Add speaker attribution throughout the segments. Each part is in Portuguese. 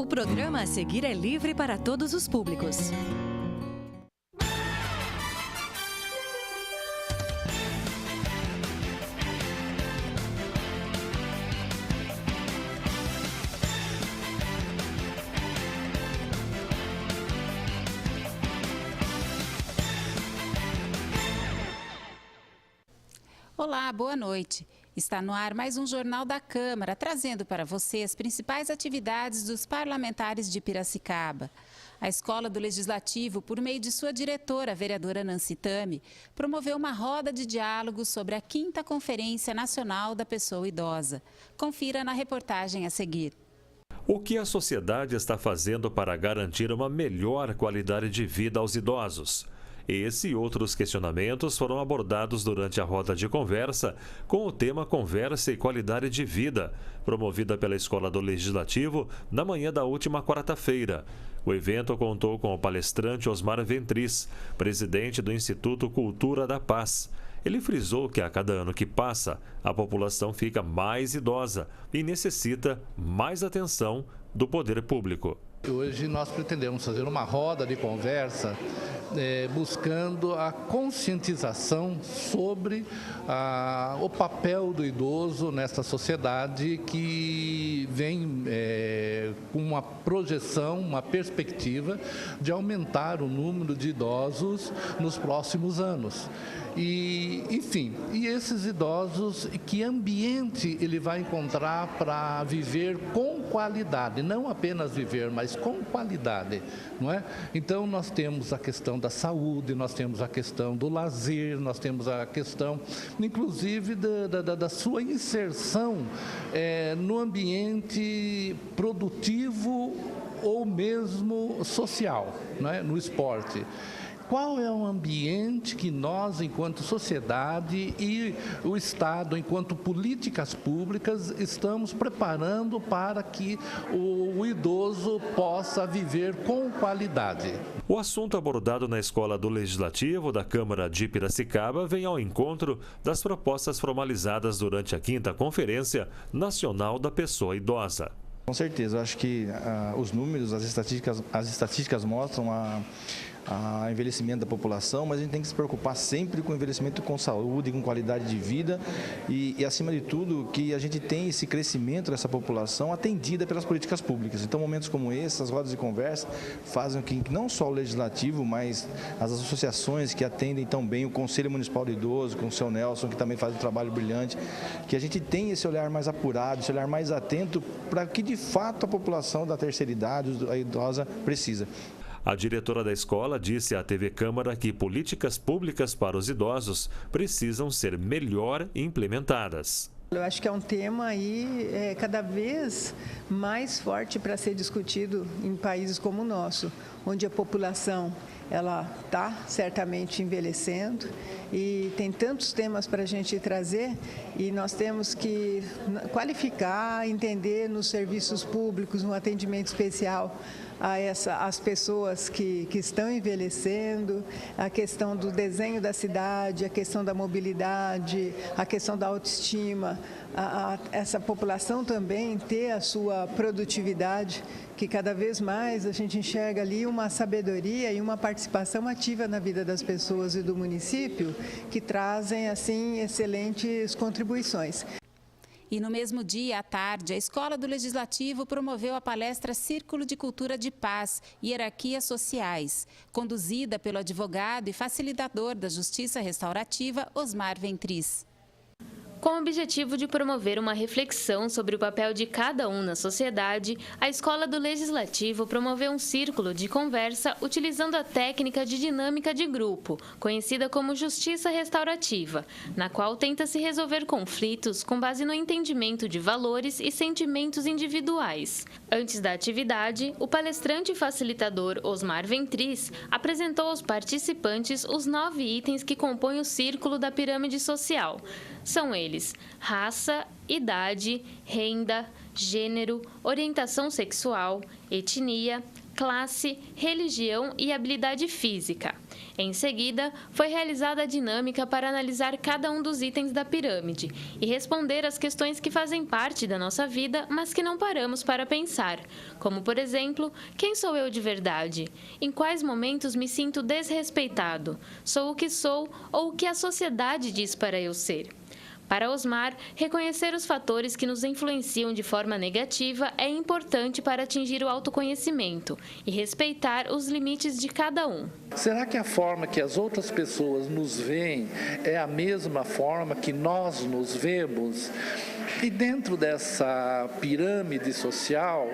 Speaker 1: O programa a seguir é livre para todos os públicos.
Speaker 2: Olá, boa noite. Está no ar mais um Jornal da Câmara, trazendo para você as principais atividades dos parlamentares de Piracicaba. A Escola do Legislativo, por meio de sua diretora, a vereadora Nancy Tami, promoveu uma roda de diálogo sobre a 5ª Conferência Nacional da Pessoa Idosa. Confira na reportagem a seguir.
Speaker 3: O que a sociedade está fazendo para garantir uma melhor qualidade de vida aos idosos? Esse e outros questionamentos foram abordados durante a roda de conversa com o tema Conversa e Qualidade de Vida, promovida pela Escola do Legislativo na manhã da última quarta-feira. O evento contou com o palestrante Osmar Ventris, presidente do Instituto Cultura da Paz. Ele frisou que a cada ano que passa, a população fica mais idosa e necessita mais atenção do poder público.
Speaker 4: Hoje nós pretendemos fazer uma roda de conversa buscando a conscientização sobre o papel do idoso nesta sociedade que vem com uma projeção, uma perspectiva de aumentar o número de idosos nos próximos anos. E, enfim, e esses idosos, que ambiente ele vai encontrar para viver com qualidade, não apenas viver, mas com qualidade, não é? Então nós temos a questão da saúde, nós temos a questão do lazer, nós temos a questão, inclusive, da sua inserção no ambiente produtivo ou mesmo social, não é? No esporte. Qual é o ambiente que nós, enquanto sociedade e o Estado, enquanto políticas públicas, estamos preparando para que o idoso possa viver com qualidade?
Speaker 3: O assunto abordado na Escola do Legislativo da Câmara de Piracicaba vem ao encontro das propostas formalizadas durante a 5ª Conferência Nacional da Pessoa Idosa.
Speaker 5: Com certeza, eu acho que os números, as estatísticas mostram a envelhecimento da população, mas a gente tem que se preocupar sempre com o envelhecimento com saúde, com qualidade de vida e acima de tudo, que a gente tem esse crescimento dessa população atendida pelas políticas públicas. Então, momentos como esse, as rodas de conversa, fazem com que não só o Legislativo, mas as associações que atendem tão bem, o Conselho Municipal do Idoso, com o seu Nelson, que também faz um trabalho brilhante, que a gente tenha esse olhar mais apurado, esse olhar mais atento para que, de fato, a população da terceira idade, a idosa, precisa.
Speaker 3: A diretora da escola disse à TV Câmara que políticas públicas para os idosos precisam ser melhor implementadas.
Speaker 6: Eu acho que é um tema aí cada vez mais forte para ser discutido em países como o nosso, onde a população ela está certamente envelhecendo e tem tantos temas para a gente trazer e nós temos que qualificar, entender nos serviços públicos, no atendimento especial as pessoas que estão envelhecendo, a questão do desenho da cidade, a questão da mobilidade, a questão da autoestima, essa população também ter a sua produtividade, que cada vez mais a gente enxerga ali uma sabedoria e uma participação ativa na vida das pessoas e do município, que trazem, assim, excelentes contribuições.
Speaker 2: E no mesmo dia, à tarde, a Escola do Legislativo promoveu a palestra Círculo de Cultura de Paz e Hierarquias Sociais, conduzida pelo advogado e facilitador da Justiça Restaurativa, Osmar Ventris.
Speaker 7: Com o objetivo de promover uma reflexão sobre o papel de cada um na sociedade, a Escola do Legislativo promoveu um círculo de conversa utilizando a técnica de dinâmica de grupo, conhecida como Justiça Restaurativa, na qual tenta-se resolver conflitos com base no entendimento de valores e sentimentos individuais. Antes da atividade, o palestrante e facilitador Osmar Ventris apresentou aos participantes os 9 itens que compõem o círculo da pirâmide social. São eles: raça, idade, renda, gênero, orientação sexual, etnia, classe, religião e habilidade física. Em seguida, foi realizada a dinâmica para analisar cada um dos itens da pirâmide e responder às questões que fazem parte da nossa vida, mas que não paramos para pensar, como, por exemplo, quem sou eu de verdade? Em quais momentos me sinto desrespeitado? Sou o que sou ou o que a sociedade diz para eu ser? Para Osmar, reconhecer os fatores que nos influenciam de forma negativa é importante para atingir o autoconhecimento e respeitar os limites de cada um.
Speaker 4: Será que a forma que as outras pessoas nos veem é a mesma forma que nós nos vemos? E dentro dessa pirâmide social,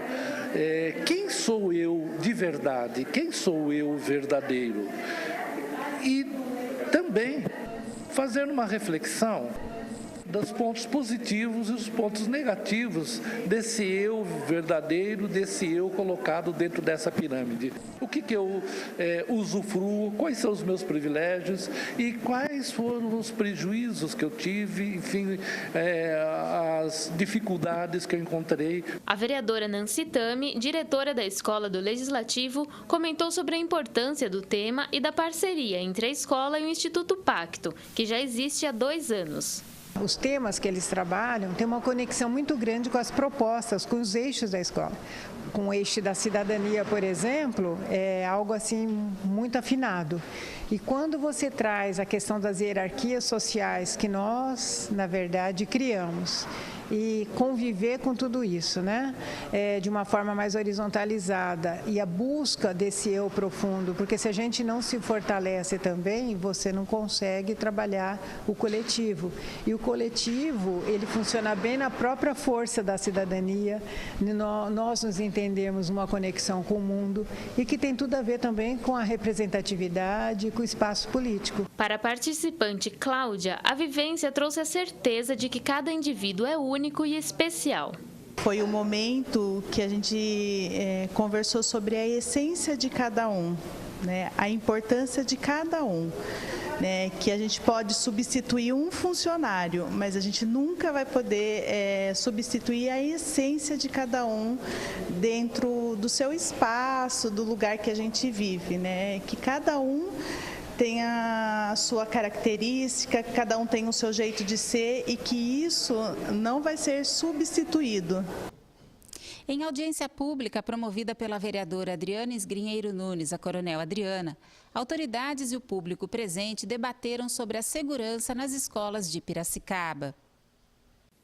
Speaker 4: quem sou eu de verdade? Quem sou eu verdadeiro? E também fazer uma reflexão dos pontos positivos e os pontos negativos desse eu verdadeiro, desse eu colocado dentro dessa pirâmide. O que eu usufruo, quais são os meus privilégios e quais foram os prejuízos que eu tive, enfim, as dificuldades que eu encontrei.
Speaker 7: A vereadora Nancy Tami, diretora da Escola do Legislativo, comentou sobre a importância do tema e da parceria entre a escola e o Instituto Pacto, que já existe há 2 anos.
Speaker 6: Os temas que eles trabalham têm uma conexão muito grande com as propostas, com os eixos da escola. Com o eixo da cidadania, por exemplo, é algo assim muito afinado. E quando você traz a questão das hierarquias sociais que nós, na verdade, criamos, e conviver com tudo isso, né? De uma forma mais horizontalizada e a busca desse eu profundo, porque se a gente não se fortalece também, você não consegue trabalhar o coletivo. E o coletivo, ele funciona bem na própria força da cidadania, nós nos entendemos uma conexão com o mundo e que tem tudo a ver também com a representatividade, com o espaço político.
Speaker 7: Para a participante Cláudia, a vivência trouxe a certeza de que cada indivíduo é único e especial.
Speaker 8: Foi o momento que a gente conversou sobre a essência de cada um, né? A importância de cada um, né? Que a gente pode substituir um funcionário, mas a gente nunca vai poder substituir a essência de cada um dentro do seu espaço, do lugar que a gente vive, né? Que cada um tem a sua característica, cada um tem o seu jeito de ser e que isso não vai ser substituído.
Speaker 2: Em audiência pública promovida pela vereadora Adriana Esgrinheiro Nunes, a Coronel Adriana, autoridades e o público presente debateram sobre a segurança nas escolas de Piracicaba.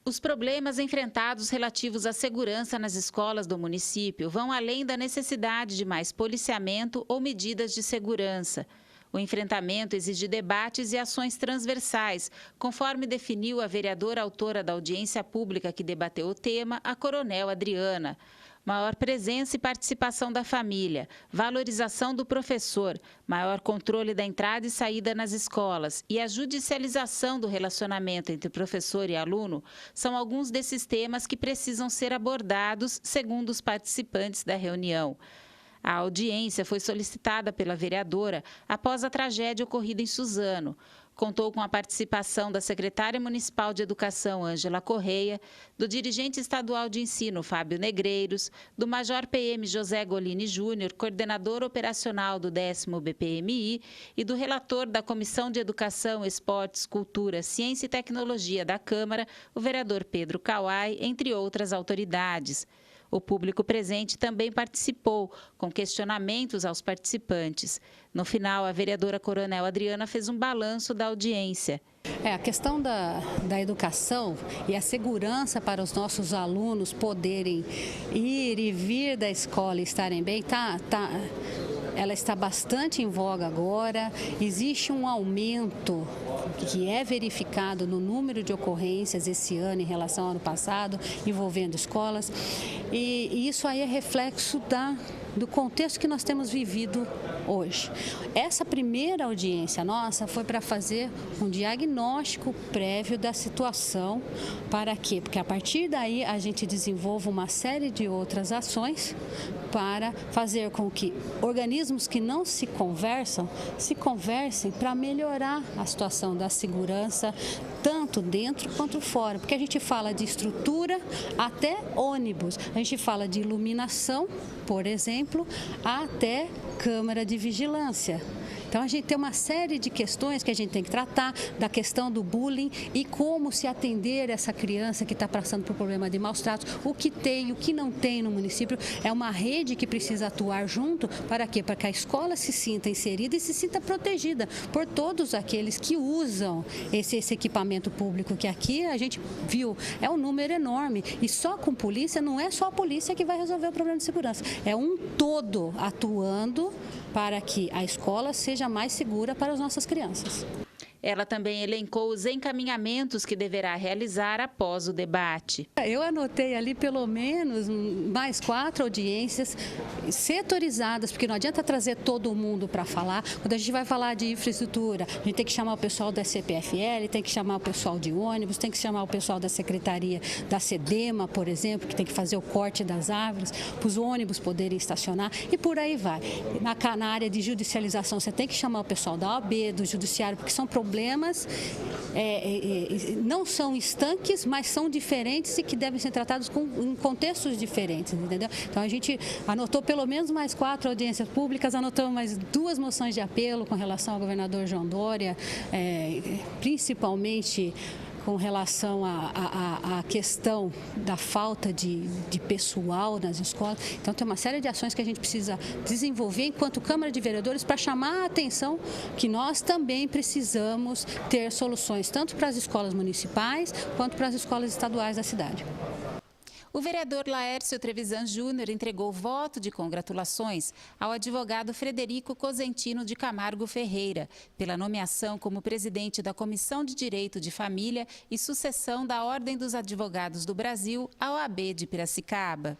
Speaker 2: Os problemas enfrentados relativos à segurança nas escolas do município vão além da necessidade de mais policiamento ou medidas de segurança. O enfrentamento exige debates e ações transversais, conforme definiu a vereadora autora da audiência pública que debateu o tema, a Coronel Adriana. Maior presença e participação da família, valorização do professor, maior controle da entrada e saída nas escolas e a judicialização do relacionamento entre professor e aluno são alguns desses temas que precisam ser abordados, segundo os participantes da reunião. A audiência foi solicitada pela vereadora após a tragédia ocorrida em Suzano. Contou com a participação da secretária municipal de Educação, Ângela Correia, do dirigente estadual de ensino, Fábio Negreiros, do major PM José Golini Júnior, coordenador operacional do 10º BPMI, e do relator da Comissão de Educação, Esportes, Cultura, Ciência e Tecnologia da Câmara, o vereador Pedro Kawai, entre outras autoridades. O público presente também participou, com questionamentos aos participantes. No final, a vereadora Coronel Adriana fez um balanço da audiência.
Speaker 9: A questão da educação e a segurança para os nossos alunos poderem ir e vir da escola e estarem bem, ela está bastante em voga agora. Existe um aumento que é verificado no número de ocorrências esse ano em relação ao ano passado, envolvendo escolas. E isso aí é reflexo do contexto que nós temos vivido hoje. Essa primeira audiência nossa foi para fazer um diagnóstico prévio da situação. Para quê? Porque a partir daí a gente desenvolve uma série de outras ações para fazer com que organismos que não se conversem para melhorar a situação da segurança, tanto dentro quanto fora. Porque a gente fala de estrutura até ônibus, a gente fala de iluminação, por exemplo, até câmera de vigilância. Então a gente tem uma série de questões que a gente tem que tratar, da questão do bullying e como se atender essa criança que está passando por problema de maus tratos, o que tem, o que não tem no município. É uma rede que precisa atuar junto, para quê? Para que a escola se sinta inserida e se sinta protegida por todos aqueles que usam esse equipamento público, que aqui a gente viu, é um número enorme. E só com polícia, não é só a polícia que vai resolver o problema de segurança. É um todo atuando para que a escola seja mais segura para as nossas crianças.
Speaker 2: Ela também elencou os encaminhamentos que deverá realizar após o debate.
Speaker 9: Eu anotei ali pelo menos mais 4 audiências setorizadas, porque não adianta trazer todo mundo para falar. Quando a gente vai falar de infraestrutura, a gente tem que chamar o pessoal da CPFL, tem que chamar o pessoal de ônibus, tem que chamar o pessoal da Secretaria da SEDEMA, por exemplo, que tem que fazer o corte das árvores, para os ônibus poderem estacionar e por aí vai. Na área de judicialização, você tem que chamar o pessoal da OAB, do Judiciário, porque são problemas não são estanques, mas são diferentes e que devem ser tratados em contextos diferentes, entendeu? Então a gente anotou pelo menos mais 4 audiências públicas, anotamos mais 2 moções de apelo com relação ao governador João Dória, principalmente com relação à questão da falta de pessoal nas escolas. Então, tem uma série de ações que a gente precisa desenvolver enquanto Câmara de Vereadores para chamar a atenção que nós também precisamos ter soluções tanto para as escolas municipais quanto para as escolas estaduais da cidade.
Speaker 2: O vereador Laércio Trevisan Júnior entregou voto de congratulações ao advogado Frederico Cosentino de Camargo Ferreira pela nomeação como presidente da Comissão de Direito de Família e Sucessão da Ordem dos Advogados do Brasil, a OAB de Piracicaba.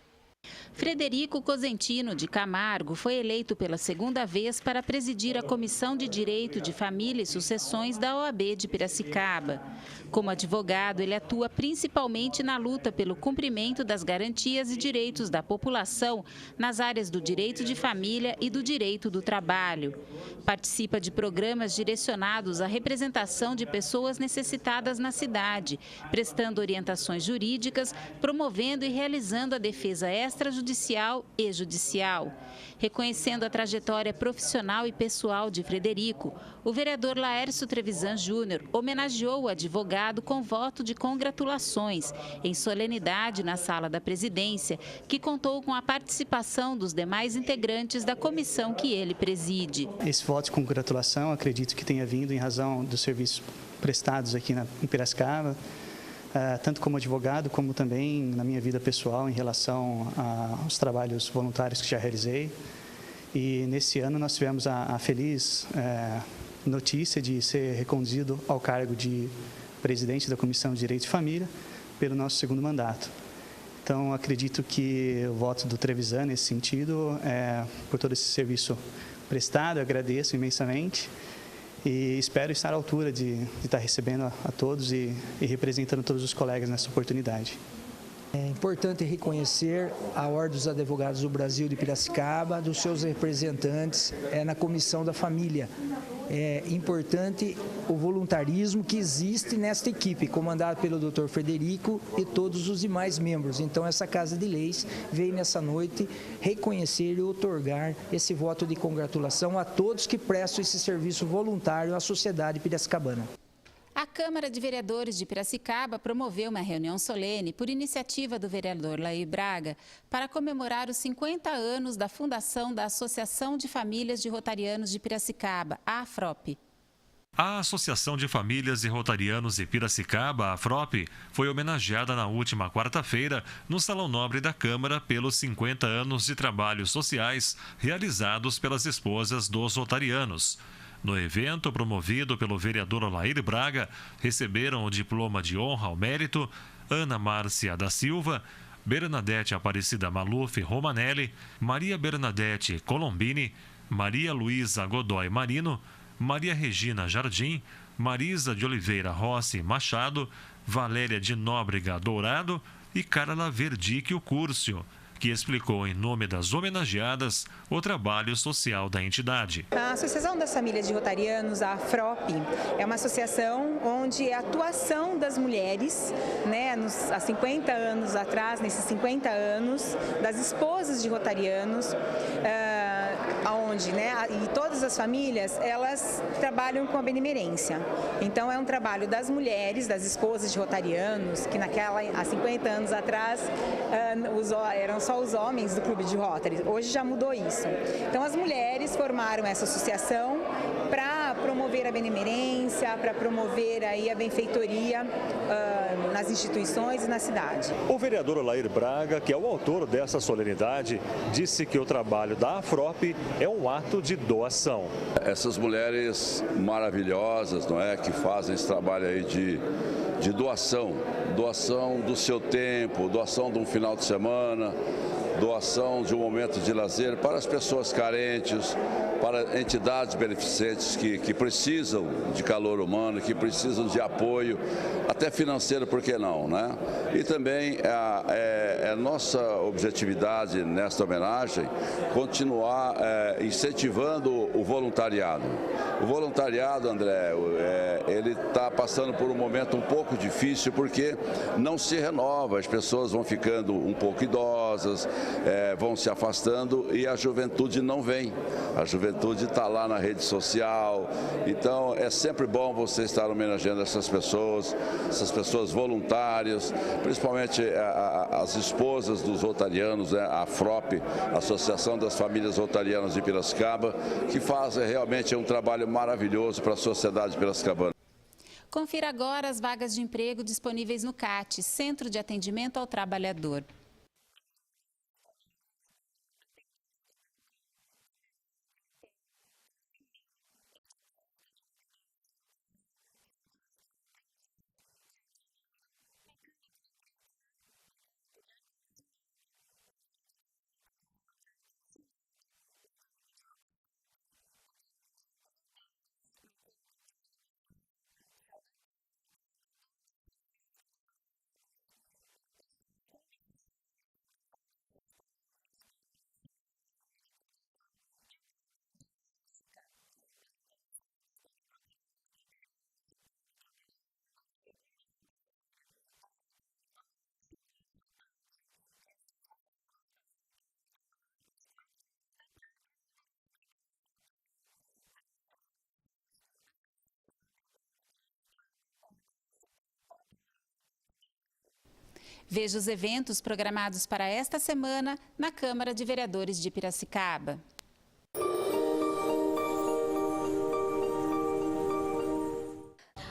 Speaker 2: Frederico Cosentino de Camargo foi eleito pela 2ª vez para presidir a Comissão de Direito de Família e Sucessões da OAB de Piracicaba. Como advogado, ele atua principalmente na luta pelo cumprimento das garantias e direitos da população nas áreas do direito de família e do direito do trabalho. Participa de programas direcionados à representação de pessoas necessitadas na cidade, prestando orientações jurídicas, promovendo e realizando a defesa extrajudicial e judicial. Reconhecendo a trajetória profissional e pessoal de Frederico, o vereador Laércio Trevisan Júnior homenageou o advogado com voto de congratulações, em solenidade na sala da presidência, que contou com a participação dos demais integrantes da comissão que ele preside.
Speaker 10: Esse voto de congratulação, acredito que tenha vindo em razão dos serviços prestados aqui em Piracicaba, tanto como advogado, como também na minha vida pessoal em relação aos trabalhos voluntários que já realizei. E nesse ano nós tivemos a feliz notícia de ser reconduzido ao cargo de presidente da Comissão de Direito de Família pelo nosso 2º mandato. Então, acredito que o voto do Trevisan nesse sentido, por todo esse serviço prestado, eu agradeço imensamente. E espero estar à altura de estar recebendo a todos e representando todos os colegas nessa oportunidade.
Speaker 11: É importante reconhecer a Ordem dos Advogados do Brasil de Piracicaba, dos seus representantes na Comissão da Família. É importante o voluntarismo que existe nesta equipe, comandada pelo Dr. Frederico e todos os demais membros. Então, essa Casa de Leis veio nessa noite reconhecer e outorgar esse voto de congratulação a todos que prestam esse serviço voluntário à sociedade piracicabana.
Speaker 2: A Câmara de Vereadores de Piracicaba promoveu uma reunião solene por iniciativa do vereador Laí Braga para comemorar os 50 anos da fundação da Associação de Famílias de Rotarianos de Piracicaba, a AFROP.
Speaker 3: A Associação de Famílias e Rotarianos de Piracicaba, a AFROP, foi homenageada na última quarta-feira no Salão Nobre da Câmara pelos 50 anos de trabalhos sociais realizados pelas esposas dos rotarianos. No evento, promovido pelo vereador Laí Braga, receberam o diploma de honra ao mérito Ana Márcia da Silva, Bernadette Aparecida Maluf Romanelli, Maria Bernadette Colombini, Maria Luísa Godoy Marino, Maria Regina Jardim, Marisa de Oliveira Rossi Machado, Valéria de Nóbrega Dourado e Carla Verdique Curcio, que explicou em nome das homenageadas o trabalho social da entidade.
Speaker 12: A Associação das Famílias de Rotarianos, a AFROP, é uma associação onde a atuação das mulheres, há 50 anos atrás, nesses 50 anos, das esposas de rotarianos, onde, né, e todas as famílias, elas trabalham com a benemerência. Então é um trabalho das mulheres, das esposas de rotarianos, que há 50 anos atrás eram só os homens do Clube de Rotary. Hoje já mudou isso. Então as mulheres formaram essa associação para promover a benemerência, para promover aí a benfeitoria nas instituições e na cidade.
Speaker 13: O vereador Olair Braga, que é o autor dessa solenidade, disse que o trabalho da AFROP é um ato de doação.
Speaker 14: Essas mulheres maravilhosas, não é, que fazem esse trabalho aí de doação do seu tempo, doação de um final de semana, doação de um momento de lazer para as pessoas carentes, para entidades beneficentes que precisam de calor humano, que precisam de apoio, até financeiro, por que não, né? E também é nossa objetividade nesta homenagem continuar incentivando o voluntariado. O voluntariado, André, ele está passando por um momento um pouco difícil porque não se renova, as pessoas vão ficando um pouco idosas, vão se afastando e a juventude não vem. A juventude está lá na rede social, então é sempre bom você estar homenageando essas pessoas voluntárias, principalmente as esposas dos rotarianos, né, a AFROP, Associação das Famílias Rotarianas de Piracicaba, que fazem realmente um trabalho maravilhoso para a sociedade piracicabana.
Speaker 2: Confira agora as vagas de emprego disponíveis no CAT, Centro de Atendimento ao Trabalhador. Veja os eventos programados para esta semana na Câmara de Vereadores de Piracicaba.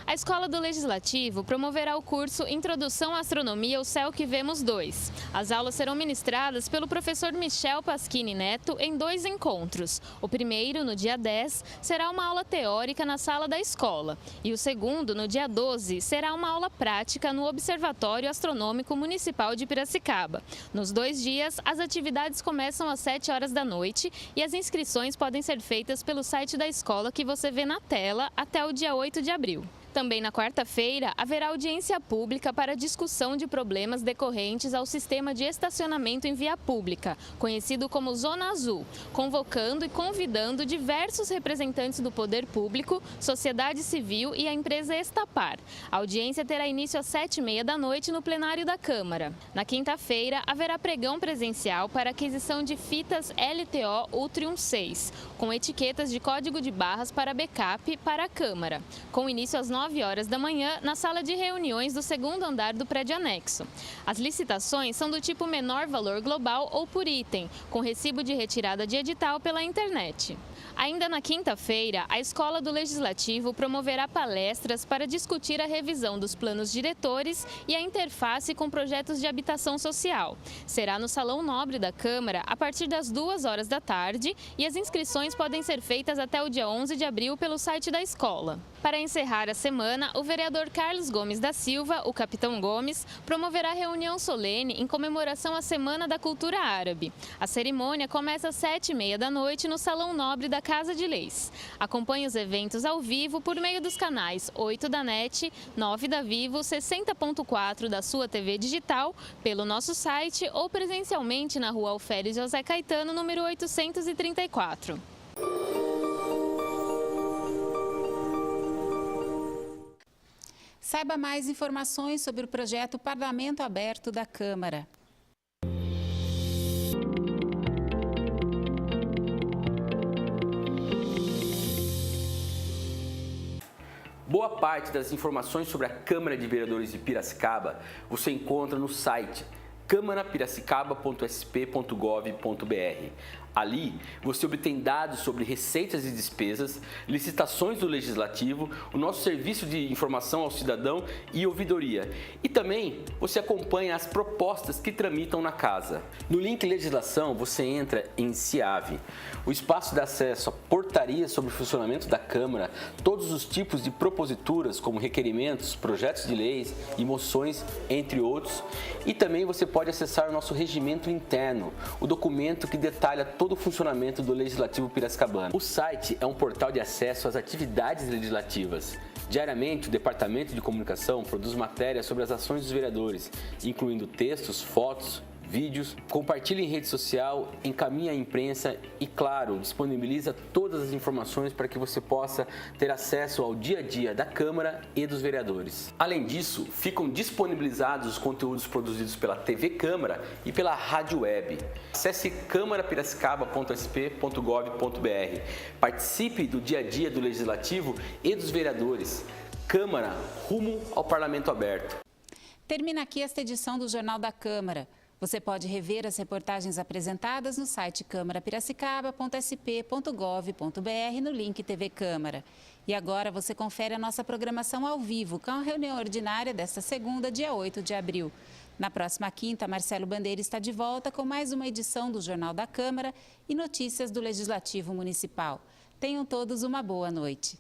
Speaker 7: A Escola do Legislativo promoverá o curso Introdução à Astronomia, o Céu que Vemos 2. As aulas serão ministradas pelo professor Michel Pasquini Neto em 2 encontros. O primeiro, no dia 10, será uma aula teórica na sala da escola. E o segundo, no dia 12, será uma aula prática no Observatório Astronômico Municipal de Piracicaba. Nos 2 dias, as atividades começam às 7 horas da noite e as inscrições podem ser feitas pelo site da escola que você vê na tela até o dia 8 de abril. Também na quarta-feira, haverá audiência pública para discussão de problemas decorrentes ao sistema de estacionamento em via pública, conhecido como Zona Azul, convocando e convidando diversos representantes do poder público, sociedade civil e a empresa Estapar. A audiência terá início às 7h30 da noite no plenário da Câmara. Na quinta-feira, haverá pregão presencial para aquisição de fitas LTO Ultrium 6, com etiquetas de código de barras para backup para a Câmara, com início às 9 horas da manhã, na sala de reuniões do 2º andar do prédio anexo. As licitações são do tipo menor valor global ou por item, com recibo de retirada de edital pela internet. Ainda na quinta-feira, a Escola do Legislativo promoverá palestras para discutir a revisão dos planos diretores e a interface com projetos de habitação social. Será no Salão Nobre da Câmara a partir das 2 horas da tarde e as inscrições podem ser feitas até o dia 11 de abril pelo site da escola. Para encerrar a semana, o vereador Carlos Gomes da Silva, o Capitão Gomes, promoverá reunião solene em comemoração à Semana da Cultura Árabe. A cerimônia começa às 7h30 da noite no Salão Nobre da Casa de Leis. Acompanhe os eventos ao vivo por meio dos canais 8 da NET, 9 da Vivo, 60.4 da sua TV digital, pelo nosso site ou presencialmente na Rua Alferes José Caetano, número 834.
Speaker 2: Saiba mais informações sobre o projeto Parlamento Aberto da Câmara.
Speaker 15: Boa parte das informações sobre a Câmara de Vereadores de Piracicaba você encontra no site câmarapiracicaba.sp.gov.br. Ali, você obtém dados sobre receitas e despesas, licitações do Legislativo, o nosso serviço de informação ao cidadão e ouvidoria. E também você acompanha as propostas que tramitam na casa. No link Legislação, você entra em CIAV. O espaço dá acesso a portarias sobre o funcionamento da Câmara, todos os tipos de proposituras, como requerimentos, projetos de leis e moções, entre outros. E também você pode acessar o nosso regimento interno, o documento que detalha todo o funcionamento do Legislativo piracicabano. O site é um portal de acesso às atividades legislativas. Diariamente, o Departamento de Comunicação produz matérias sobre as ações dos vereadores, incluindo textos, fotos, vídeos, compartilha em rede social, encaminha à imprensa e, claro, disponibiliza todas as informações para que você possa ter acesso ao dia a dia da Câmara e dos vereadores. Além disso, ficam disponibilizados os conteúdos produzidos pela TV Câmara e pela Rádio Web. Acesse câmarapiracicaba.sp.gov.br. Participe do dia a dia do Legislativo e dos vereadores. Câmara, rumo ao Parlamento aberto.
Speaker 2: Termina aqui esta edição do Jornal da Câmara. Você pode rever as reportagens apresentadas no site câmarapiracicaba.sp.gov.br no link TV Câmara. E agora você confere a nossa programação ao vivo com a reunião ordinária desta segunda, dia 8 de abril. Na próxima quinta, Marcelo Bandeira está de volta com mais uma edição do Jornal da Câmara e notícias do Legislativo Municipal. Tenham todos uma boa noite.